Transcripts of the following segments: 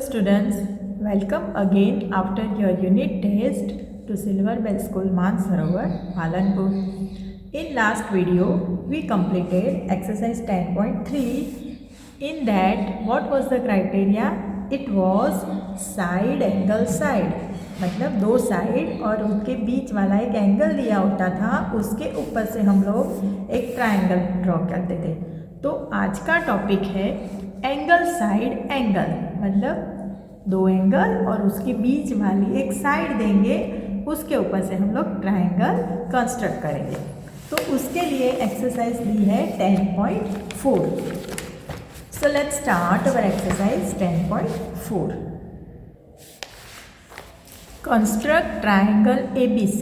students, welcome again after your unit test to Silver Bell School Mansarovar, Palanpur. In last video, we completed exercise 10.3. In that, what was the criteria? It was side angle side. मतलब दो side और उनके बीच वाला एक angle दिया होता था, उसके ऊपर से हम लोग एक ट्रायंगल ड्रॉ करते थे. तो आज का टॉपिक है एंगल साइड एंगल, मतलब दो एंगल और उसके बीच वाली एक साइड देंगे, उसके ऊपर से हम लोग ट्रायंगल कंस्ट्रक्ट करेंगे. तो उसके लिए एक्सरसाइज दी है 10.4. So let's start our exercise 10.4. Construct triangle ABC.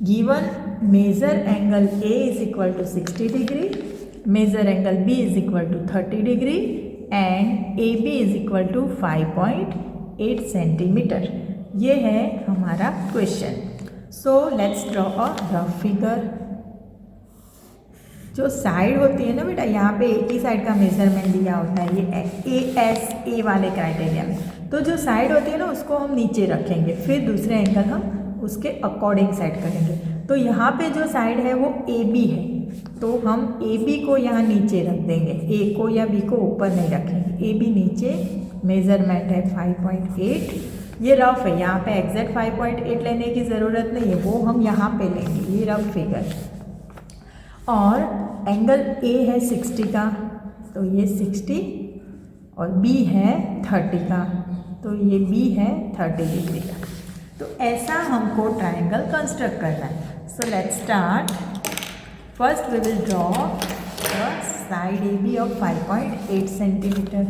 Given measure angle A is equal to 60 degree, measure angle B is equal to 30 degree and AB is equal to 5.8 centimetre. ये है हमारा question. So let's draw a rough figure. जो side होती है ना बेटा, यहाँ पे एक ही साइड का मेजरमेंट दिया होता है, ये ASA वाले क्राइटेरिया में. तो जो साइड होती है ना, उसको हम नीचे रखेंगे, फिर दूसरे एंगल हम उसके अकॉर्डिंग सेट करेंगे. तो यहाँ पे जो साइड है वो AB है, तो हम AB को यहाँ नीचे रख देंगे, A को या B को ऊपर नहीं रखेंगे. AB नीचे, मेज़रमेंट है 5.8. ये रफ है, यहाँ पे एग्जैक्ट 5.8 लेने की ज़रूरत नहीं है, वो हम यहाँ पे लेंगे. ये रफ फिगर. और एंगल A है 60 का, तो ये 60, और B है 30 का, तो ये B है 30 डिग्री का. तो ऐसा हमको ट्रायंगल कंस्ट्रक्ट करना है. So let's start. First we will draw the side AB of 5.8 centimetre.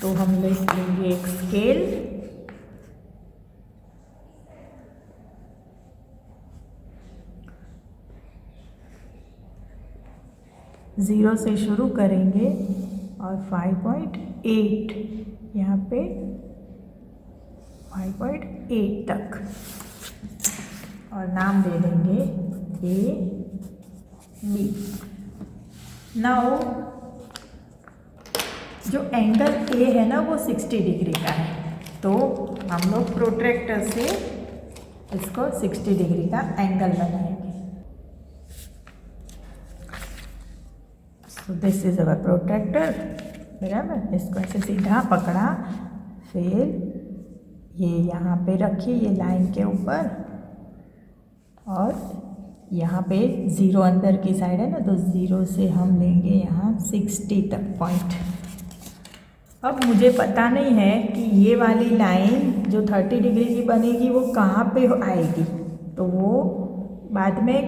तो हम लेंगे एक स्केल, ज़ीरो से शुरू करेंगे और 5.8 यहाँ पे 5.8 तक, और नाम दे देंगे AB. नाउ जो एंगल A है ना, वो 60 डिग्री का है, तो हम लोग प्रोट्रैक्टर से इसको 60 डिग्री का एंगल बनाएंगे. So this is our protractor. बराबर, इसको ऐसे सीधा पकड़ा, फिर ये यहाँ पे रखी, ये लाइन के ऊपर, और यहाँ पे ज़ीरो अंदर की साइड है ना, तो ज़ीरो से हम लेंगे यहाँ 60 तक पॉइंट. अब मुझे पता नहीं है कि ये वाली लाइन जो 30 डिग्री की बनेगी वो कहाँ पे आएगी, तो वो बाद में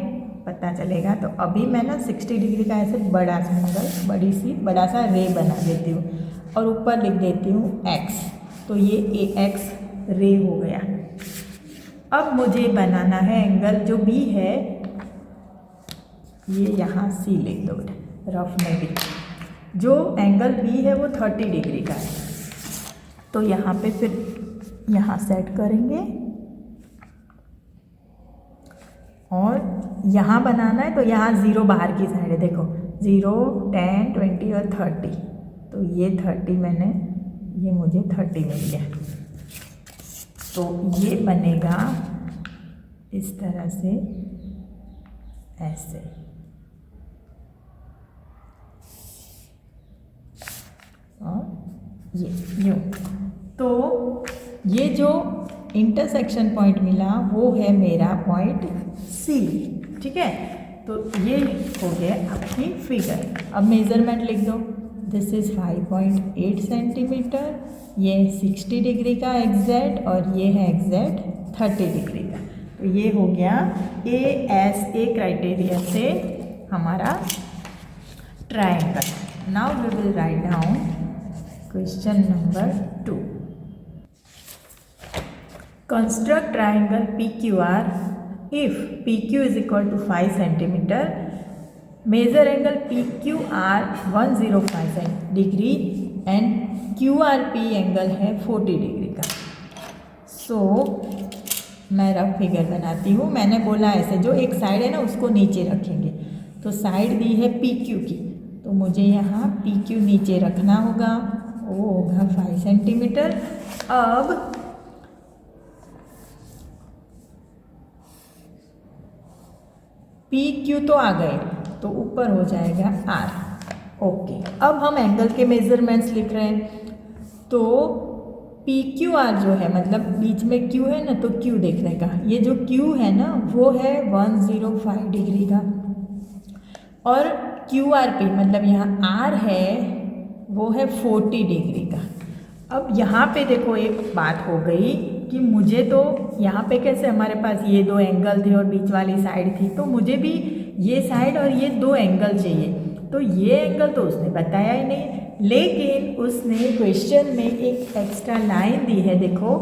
पता चलेगा. तो अभी मैं ना 60 डिग्री का ऐसे बड़ा सा एंगल, बड़ा सा रे बना देती हूँ, और ऊपर लिख देती हूँ X. तो ये AX रे हो गया. अब मुझे बनाना है एंगल जो B है, ये यहाँ C लिख दो रफ में भी. जो एंगल B है वो 30 डिग्री का है, तो यहाँ पे फिर यहाँ सेट करेंगे, और यहाँ बनाना है. तो यहाँ ज़ीरो बाहर की साइड है, देखो 0, 10, 20 और 30. तो ये 30 ये मुझे 30 मिल गया. तो ये बनेगा इस तरह से, ऐसे. और ये यूँ. तो ये जो इंटरसेक्शन पॉइंट मिला वो है मेरा पॉइंट C. ठीक है, तो ये हो गया आपकी फिगर. अब मेज़रमेंट लिख दो. दिस इज़ 5.8 सेंटीमीटर, ये 60 डिग्री का एग्जैक्ट, और ये है एग्जैक्ट 30 डिग्री का. तो ये हो गया ASA क्राइटेरिया से हमारा triangle. Now we will write down question number 2. Construct triangle PQR. If PQ is equal to 5 centimeter, measure angle PQR 105 degree and QRP angle है 40 डिग्री का. सो मैं रफ फिगर बनाती हूँ. मैंने बोला ऐसे, जो एक साइड है ना उसको नीचे रखेंगे. तो साइड दी है PQ की, तो मुझे यहाँ PQ नीचे रखना होगा, वो होगा 5 सेंटीमीटर। अब पी क्यू तो आ गए, तो ऊपर हो जाएगा आर। ओके, अब हम एंगल के मेजरमेंट्स लिख रहे हैं। तो पी क्यू आर जो है, मतलब बीच में क्यू है ना, तो क्यू देखने का, ये जो क्यू है ना वो है 105 डिग्री का, और क्यू आर पी मतलब यहाँ आर है वो है 40 डिग्री का। अब यहाँ पे देखो एक बात हो गई कि मुझे तो यहाँ पे कैसे हमारे पास ये दो एंगल थे और बीच वाली साइड थी, तो मुझे भी ये साइड और ये दो एंगल चाहिए। तो ये एंगल तो उसने बताया ही नहीं, लेकिन उसने क्वेश्चन में एक एक्स्ट्रा लाइन दी है, देखो,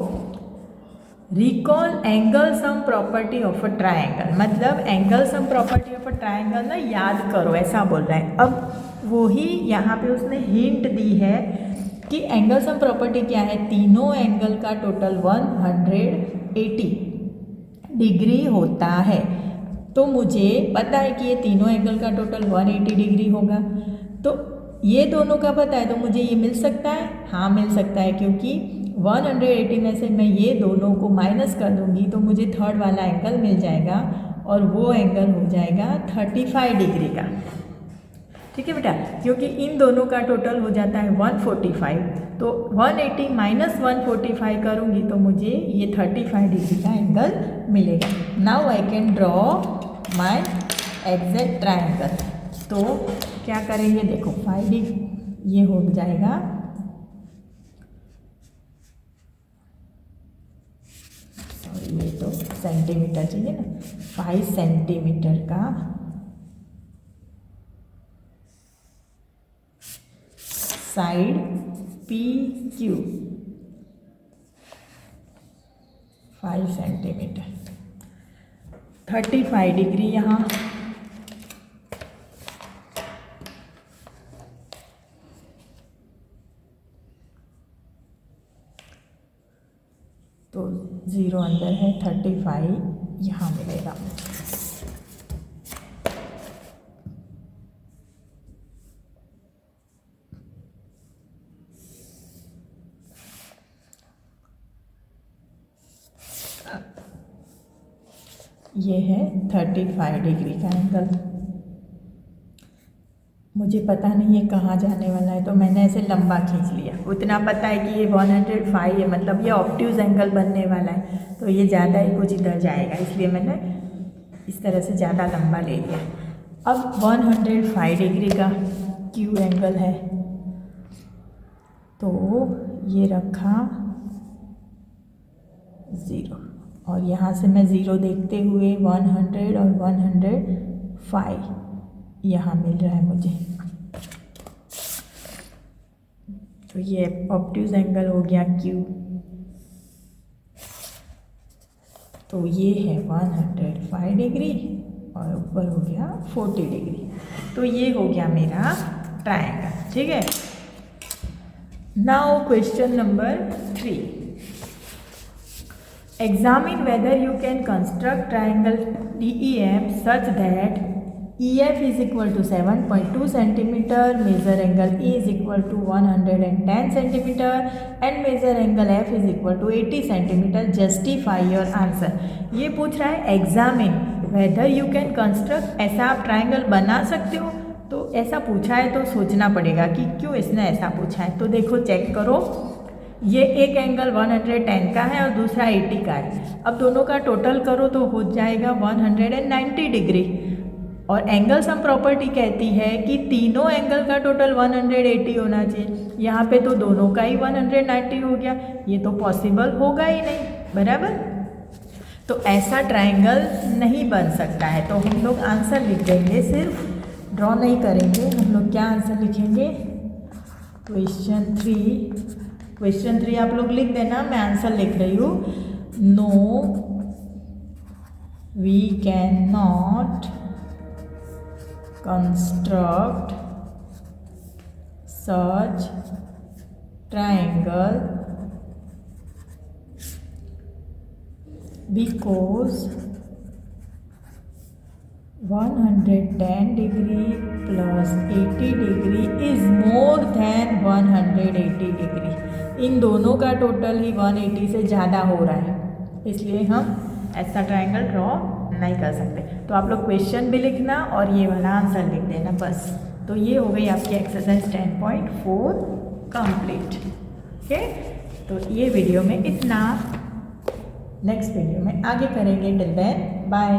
recall angle sum property of a triangle, मतलब angle sum property of a triangle ना याद करो, ऐसा बोल रहा है। अब वही यहाँ पे उसने हिंट दी है कि एंगल सम प्रॉपर्टी क्या है, तीनों एंगल का टोटल 180 डिग्री होता है। तो मुझे पता है कि ये तीनों एंगल का टोटल 180 डिग्री होगा, तो ये दोनों का पता है, तो मुझे ये मिल सकता है, हाँ मिल सकता है, क्योंकि 180 में से मैं ये दोनों को माइनस कर दूंगी तो मुझे थर्ड वाला एंगल मिल जाएगा, और वो एंगल हो जाएगा 35 डिग्री का। ठीक है बेटा, क्योंकि इन दोनों का टोटल हो जाता है 145, तो 180 माइनस 145 करूँगी तो मुझे ये 35 डिग्री का एंगल मिलेगा। Now I can draw my exact triangle. तो क्या करेंगे, देखो 5 डिग्री ये हो जाएगा, सॉरी ये तो सेंटीमीटर चाहिए ना, 5 सेंटीमीटर का side P Q 5 centimetre, 35 degree यहाँ, तो 0 अंदर है, 35 यहाँ मिलेगा। ये है 35 डिग्री का एंगल। मुझे पता नहीं है कहाँ जाने वाला है, तो मैंने ऐसे लंबा खींच लिया। उतना पता है कि ये 105 है, मतलब ये ऑब्ट्यूज एंगल बनने वाला है, तो ये ज़्यादा ही कुछ इधर जाएगा, इसलिए मैंने इस तरह से ज़्यादा लंबा ले लिया। अब 105 डिग्री का क्यू एंगल है, तो ये रखा 0, और यहाँ से मैं 0 देखते हुए 100 और 105 यहाँ मिल रहा है मुझे। तो ये ऑब्ट्यूज एंगल हो गया Q, तो ये है 105 डिग्री और ऊपर हो गया 40 डिग्री। तो ये हो गया मेरा ट्रायंगल। ठीक है, now question number 3, examine whether you can construct triangle DEF such that EF is equal to 7.2 centimeter, measure angle E is equal to 110 centimeter and measure angle F is equal to 80 centimeter. Justify your answer. ये पूछ रहा है examine whether you can construct, ऐसा आप triangle बना सकते हो। तो ऐसा पूछा है तो सोचना पड़ेगा कि क्यों इसने ऐसा पूछा है। तो देखो चेक करो, ये एक एंगल 110 का है और दूसरा 80 का है। अब दोनों का टोटल करो तो हो जाएगा 190 डिग्री, और एंगल सम प्रॉपर्टी कहती है कि तीनों एंगल का टोटल 180 होना चाहिए। यहाँ पे तो दोनों का ही 190 हो गया, ये तो पॉसिबल होगा ही नहीं, बराबर। तो ऐसा ट्रायंगल नहीं बन सकता है। तो हम लोग आंसर लिख देंगे, सिर्फ ड्रॉ नहीं करेंगे। हम लोग क्या आंसर लिखेंगे, क्वेश्चन 3 आप लोग लिख देना, मैं आंसर लिख रही हूँ। No we can not construct such triangle because 110 degree plus 80 degree is more than 180 180 degree. इन दोनों का टोटल ही 180 से ज़्यादा हो रहा है, इसलिए हम ऐसा ट्रायंगल ड्रॉ नहीं कर सकते। तो आप लोग क्वेश्चन भी लिखना और ये वाला आंसर लिख देना बस। तो ये हो गई आपकी एक्सरसाइज 10.4 कंप्लीट। ओके, तो ये वीडियो में इतना, नेक्स्ट वीडियो में आगे करेंगे। Till then bye.